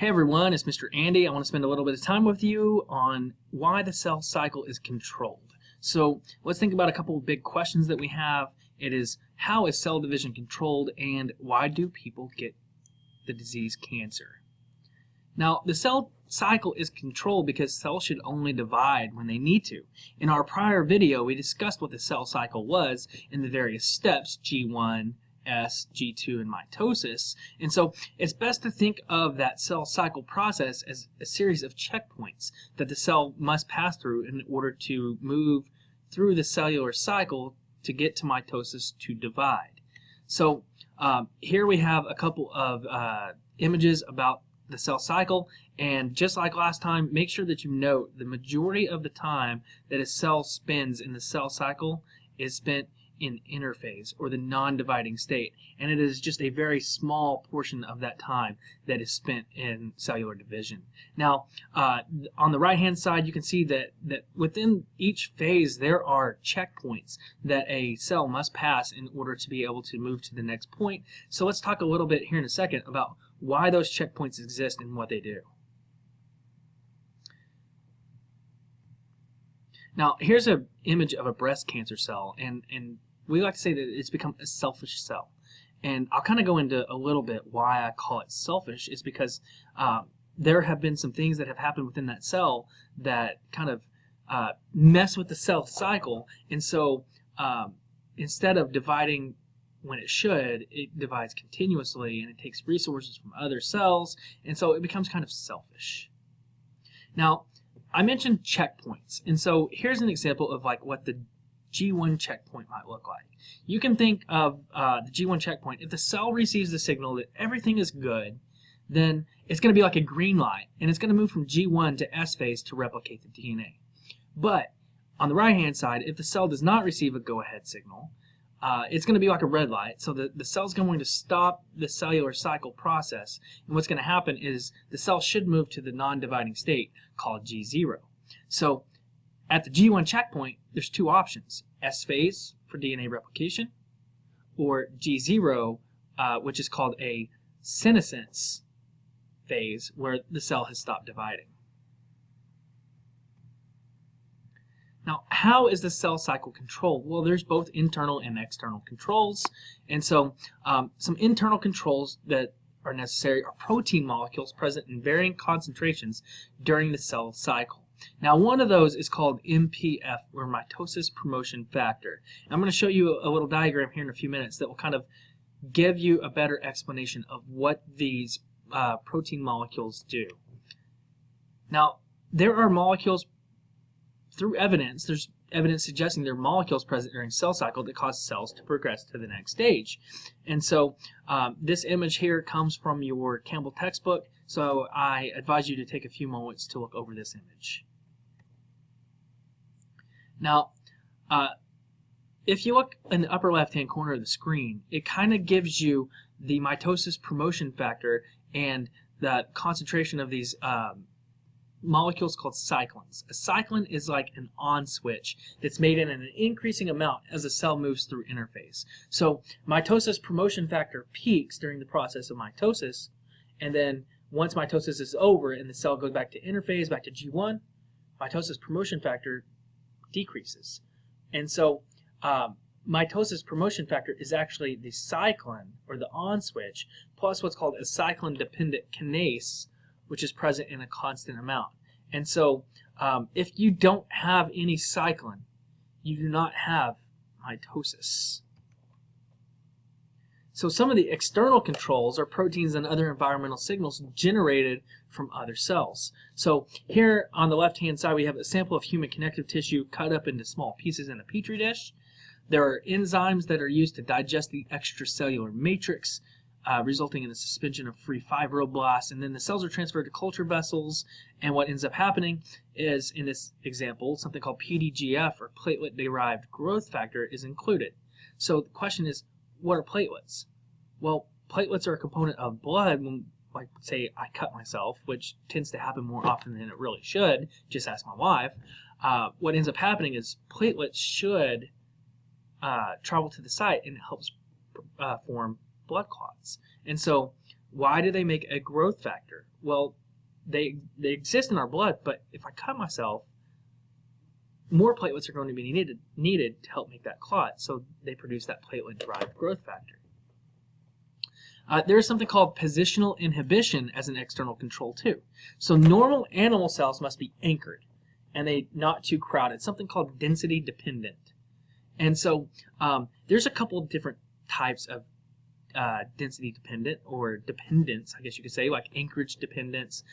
Hey everyone, it's Mr. Andy. I want to spend a little bit of time with you on why the cell cycle is controlled. So let's think about a couple of big questions that we have. It is, how is cell division controlled, and why do people get the disease cancer? Now, the cell cycle is controlled because cells should only divide when they need to. In our prior video, we discussed what the cell cycle was in the various steps, G1, S, G2, and mitosis. And so it's best to think of that cell cycle process as a series of checkpoints that the cell must pass through in order to move through the cellular cycle to get to mitosis to divide. So here we have a couple of images about the cell cycle, and just like last time, make sure that you note the majority of the time that a cell spends in the cell cycle is spent in interphase, or the non-dividing state, and it is just a very small portion of that time that is spent in cellular division. Now, on the right hand side, you can see that within each phase there are checkpoints that a cell must pass in order to be able to move to the next point. So let's talk a little bit here in a second about why those checkpoints exist and what they do. Now, here's an image of a breast cancer cell, and we like to say that it's become a selfish cell. And I'll kind of go into a little bit why I call it selfish. Is because there have been some things that have happened within that cell that kind of mess with the cell cycle, and so instead of dividing when it should, it divides continuously, and it takes resources from other cells, and so it becomes kind of selfish. Now, I mentioned checkpoints, and so here's an example of like what the G1 checkpoint might look like. You can think of the G1 checkpoint. If the cell receives the signal that everything is good, then it's going to be like a green light, and it's going to move from G1 to S phase to replicate the DNA. But on the right hand side, if the cell does not receive a go-ahead signal, it's going to be like a red light, so the cell's going to stop the cellular cycle process, and what's going to happen is the cell should move to the non-dividing state called G0. So at the G1 checkpoint, there's two options: S phase for DNA replication, or G0, which is called a senescence phase, where the cell has stopped dividing. Now, how is the cell cycle controlled? Well, there's both internal and external controls. And so some internal controls that are necessary are protein molecules present in varying concentrations during the cell cycle. Now, one of those is called MPF, or mitosis promotion factor. I'm going to show you a little diagram here in a few minutes that will kind of give you a better explanation of what these protein molecules do. Now, there are molecules through evidence, there's evidence suggesting there are molecules present during cell cycle that cause cells to progress to the next stage. And so this image here comes from your Campbell textbook, so I advise you to take a few moments to look over this image. Now, if you look in the upper left-hand corner of the screen, it kind of gives you the mitosis promotion factor and the concentration of these molecules called cyclins. A cyclin is like an on switch that's made in an increasing amount as a cell moves through interphase. So mitosis promotion factor peaks during the process of mitosis, and then once mitosis is over and the cell goes back to interphase, back to G1, mitosis promotion factor decreases. And so mitosis promotion factor is actually the cyclin, or the on switch, plus what's called a cyclin-dependent kinase, which is present in a constant amount. And so if you don't have any cyclin, you do not have mitosis. So some of the external controls are proteins and other environmental signals generated from other cells. So here on the left-hand side, we have a sample of human connective tissue cut up into small pieces in a petri dish. There are enzymes that are used to digest the extracellular matrix, resulting in a suspension of free fibroblasts, and then the cells are transferred to culture vessels, and what ends up happening is, in this example, something called PDGF, or platelet-derived growth factor, is included. So the question is, what are platelets? Well, platelets are a component of blood when, like, say, I cut myself, which tends to happen more often than it really should. Just ask my wife. What ends up happening is platelets should travel to the site, and it helps form blood clots. And so Why do they make a growth factor? Well, they exist in our blood, but if I cut myself, more platelets are going to be needed to help make that clot, so they produce that platelet-derived growth factor. There is something called positional inhibition as an external control too. So normal animal cells must be anchored, and they not too crowded, something called density dependent. And so there's a couple of different types of density dependent, or dependence, I guess you could say, like anchorage dependence,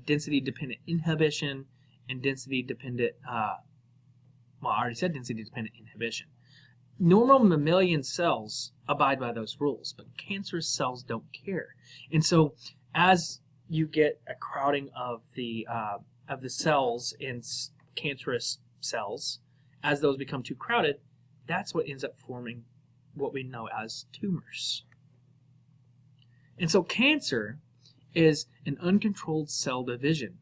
density dependent inhibition, and density dependent, well, I already said density dependent inhibition. Normal mammalian cells abide by those rules, but cancerous cells don't care. And so as you get a crowding of the cells in cancerous cells, as those become too crowded, that's what ends up forming what we know as tumors. And so cancer is an uncontrolled cell division.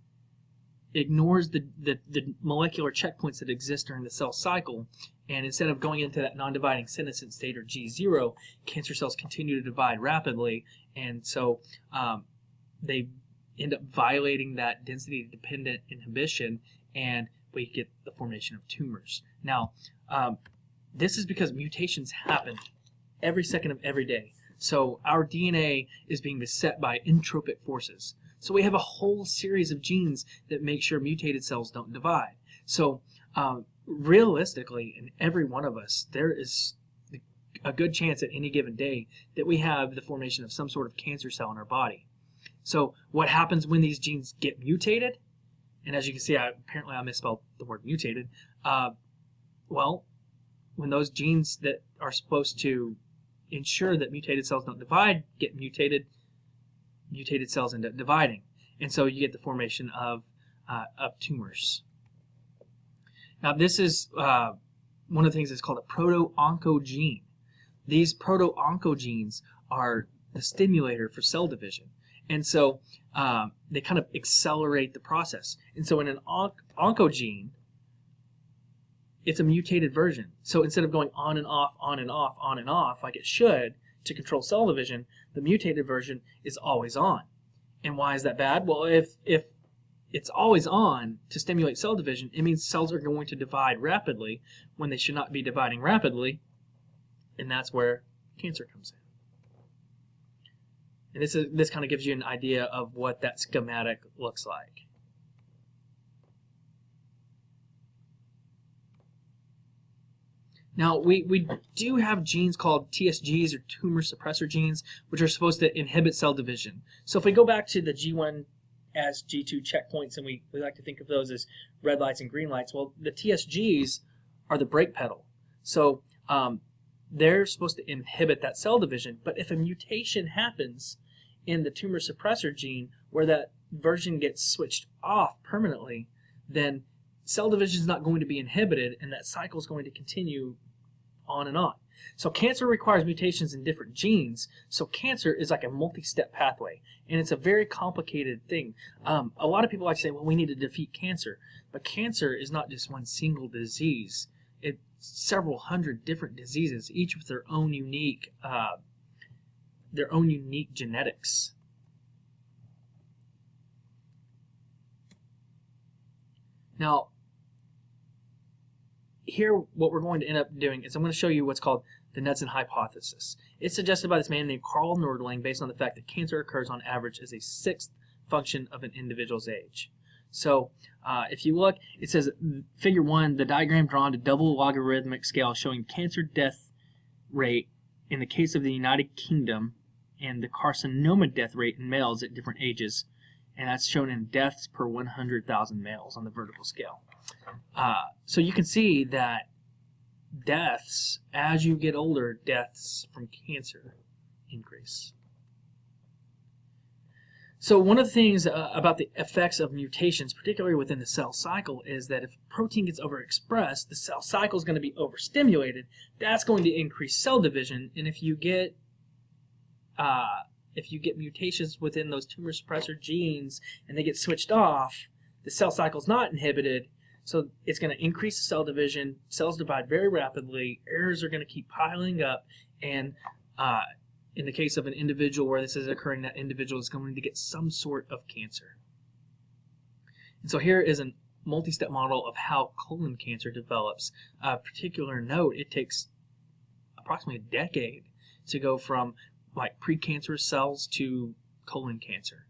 It ignores the molecular checkpoints that exist during the cell cycle, and instead of going into that non-dividing senescent state, or G0, cancer cells continue to divide rapidly, and so they end up violating that density-dependent inhibition, and we get the formation of tumors. Now, this is because mutations happen every second of every day. So our DNA is being beset by entropic forces. So we have a whole series of genes that make sure mutated cells don't divide. So realistically, in every one of us, there is a good chance at any given day that we have the formation of some sort of cancer cell in our body. So what happens when these genes get mutated? And as you can see, apparently I misspelled the word mutated. Well, when those genes that are supposed to ensure that mutated cells don't divide get mutated, mutated cells end up dividing. And so you get the formation of tumors. Now this is one of the things that's called a proto-oncogene. These proto-oncogenes are the stimulator for cell division. And so they kind of accelerate the process. And so in an oncogene, it's a mutated version. So instead of going on and off, on and off, on and off, like it should to control cell division, the mutated version is always on. And why is that bad? Well, if it's always on to stimulate cell division, it means cells are going to divide rapidly when they should not be dividing rapidly, and that's where cancer comes in. And this kind of gives you an idea of what that schematic looks like. Now, we do have genes called TSGs, or tumor suppressor genes, which are supposed to inhibit cell division. So if we go back to the G1 as G2 checkpoints, and we like to think of those as red lights and green lights, well, the TSGs are the brake pedal. So they're supposed to inhibit that cell division, but if a mutation happens in the tumor suppressor gene where that version gets switched off permanently, then cell division is not going to be inhibited, and that cycle is going to continue on and on. So cancer requires mutations in different genes, so cancer is like a multi-step pathway, and it's a very complicated thing. A lot of people like to say, well, we need to defeat cancer, but cancer is not just one single disease. It's several hundred different diseases, each with their own unique genetics. Now, here what we're going to end up doing is I'm going to show you what's called the Knudsen hypothesis. It's suggested by this man named Carl Nordling based on the fact that cancer occurs on average as a sixth function of an individual's age. So if you look, it says figure 1, the diagram drawn to double logarithmic scale showing cancer death rate in the case of the United Kingdom and the carcinoma death rate in males at different ages, and that's shown in deaths per 100,000 males on the vertical scale. So you can see that deaths, as you get older, deaths from cancer increase. So one of the things about the effects of mutations, particularly within the cell cycle, is that if protein gets overexpressed, the cell cycle is going to be overstimulated. That's going to increase cell division, and if you get mutations within those tumor suppressor genes and they get switched off, the cell cycle is not inhibited, so it's going to increase the cell division. Cells divide very rapidly. Errors are going to keep piling up, and in the case of an individual where this is occurring, that individual is going to get some sort of cancer. And so here is a multi-step model of how colon cancer develops. A particular note, it takes approximately a decade to go from like precancerous cells to colon cancer.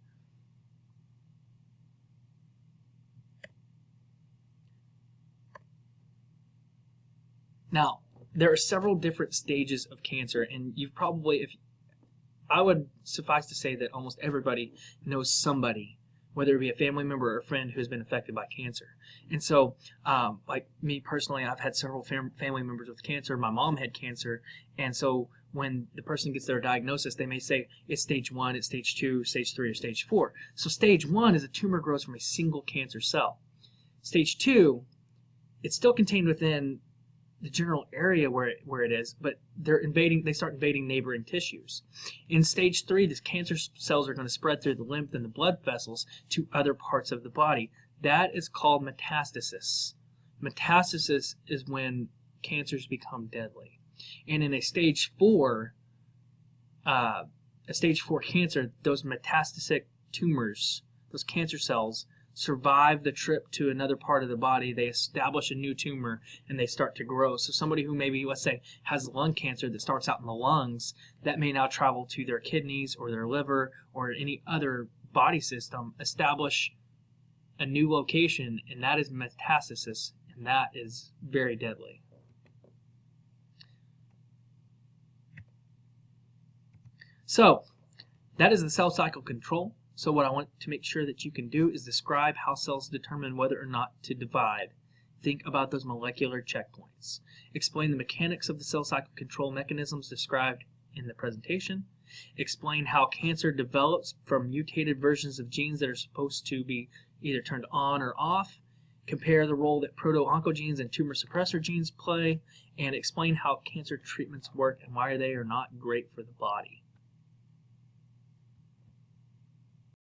Now, there are several different stages of cancer, and you've probably, I would suffice to say that almost everybody knows somebody, whether it be a family member or a friend, who has been affected by cancer. And so, like me personally, I've had several family members with cancer. My mom had cancer, and so when the person gets their diagnosis, they may say it's stage 1, it's stage 2, stage 3, or stage 4. So stage 1 is a tumor grows from a single cancer cell. Stage 2, it's still contained within the general area where it is, but they start invading neighboring tissues. In stage 3, these cancer cells are going to spread through the lymph and the blood vessels to other parts of the body. That is called metastasis. Metastasis is when cancers become deadly. And in a stage 4 cancer, those metastatic tumors, those cancer cells, survive the trip to another part of the body. They establish a new tumor and they start to grow. So somebody who maybe, let's say, has lung cancer that starts out in the lungs, that may now travel to their kidneys or their liver or any other body system, establish a new location, and that is metastasis, and that is very deadly. So that is the cell cycle control. So what I want to make sure that you can do is describe how cells determine whether or not to divide. Think about those molecular checkpoints. Explain the mechanics of the cell cycle control mechanisms described in the presentation. Explain how cancer develops from mutated versions of genes that are supposed to be either turned on or off. Compare the role that proto-oncogenes and tumor suppressor genes play, and explain how cancer treatments work and why they are not great for the body.